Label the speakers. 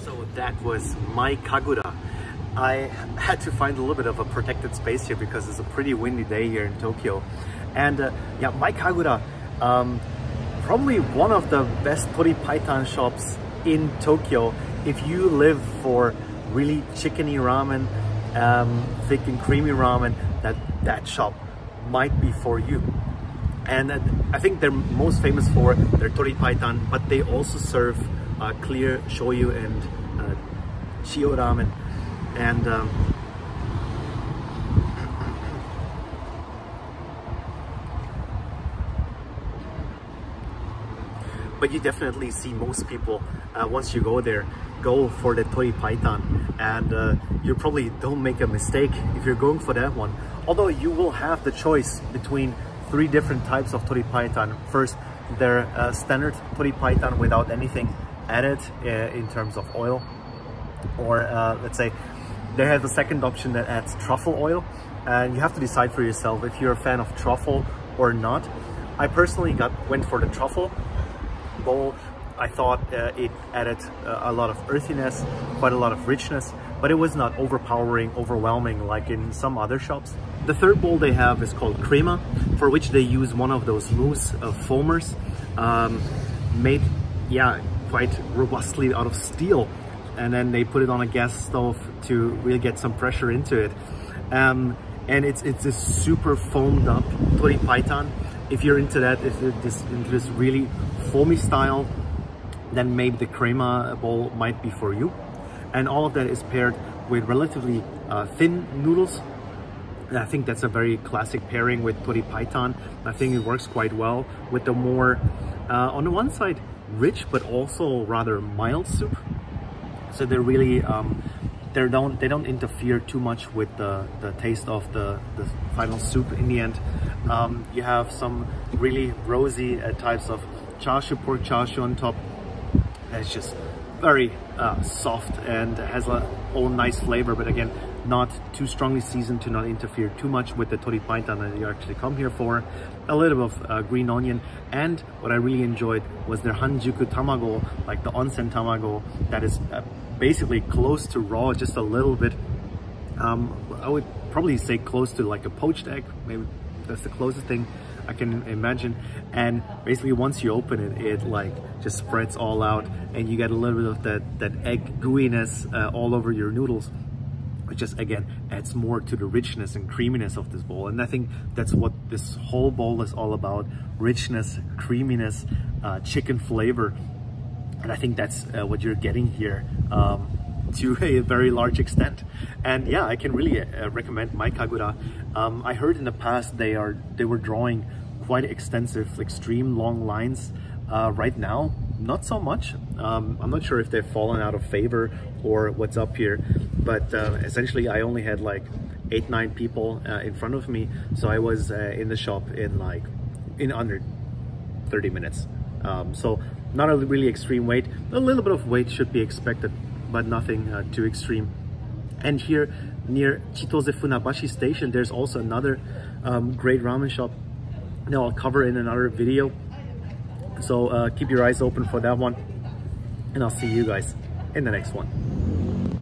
Speaker 1: So that was Maikagura. I had to find a little bit of a protected space here because it's a pretty windy day here in Tokyo. And yeah, Maikagura, probably one of the best Tori Paitan shops in Tokyo. If you live for really chickeny ramen, thick and creamy ramen, that shop might be for you. And I think they're most famous for their Tori Paitan, but they also serve clear shoyu and shio ramen. And but you definitely see most people, once you go there, go for the Tori Paitan, and you probably don't make a mistake if you're going for that one. Although you will have the choice between 3 different types of Tori Paitan. First, their standard Tori Paitan without anything added in terms of oil, or let's say they have the second option that adds truffle oil, and you have to decide for yourself if you're a fan of truffle or not. I personally went for the truffle bowl. I thought it added a lot of earthiness, quite a lot of richness, but it was not overpowering, overwhelming like in some other shops. The third bowl they have is called CREMA, for which they use one of those mousse foamers made, yeah, quite robustly out of steel, and then they put it on a gas stove to really get some pressure into it. And it's a super foamed up Tori Paitan. If you're into that, if you're into this really foamy style, then maybe the CREMA bowl might be for you. And all of that is paired with relatively thin noodles. And I think that's a very classic pairing with Tori Paitan. I think it works quite well with the more, on the one side, rich but also rather mild soup. So they're really, they don't interfere too much with the taste of the final soup in the end. You have some really rosy types of chashu, pork chashu on top. It's just very soft and has a whole nice flavor, but again, not too strongly seasoned to not interfere too much with the Tori Paitan that you actually come here for. A little bit of green onion, and what I really enjoyed was their hanjuku tamago, like the onsen tamago, that is basically close to raw, just a little bit. I would probably say close to like a poached egg, maybe that's the closest thing I can imagine. And basically once you open it, it like just spreads all out, and you get a little bit of that egg gooiness all over your noodles, which just again adds more to the richness and creaminess of this bowl. And I think that's what this whole bowl is all about: richness, creaminess, chicken flavor. And I think that's what you're getting here to a very large extent. And yeah, I can really recommend Maikagura. I heard in the past they were drawing quite extensive, extreme long lines. Right now, not so much. I'm not sure if they've fallen out of favor or what's up here, but essentially I only had like 8-9 people in front of me, so I was in the shop in under 30 minutes. So not a really extreme wait. A little bit of wait should be expected, but nothing too extreme. And here near Chitose-funabashi station, there's also another great ramen shop that I'll cover in another video. So keep your eyes open for that one, and I'll see you guys in the next one.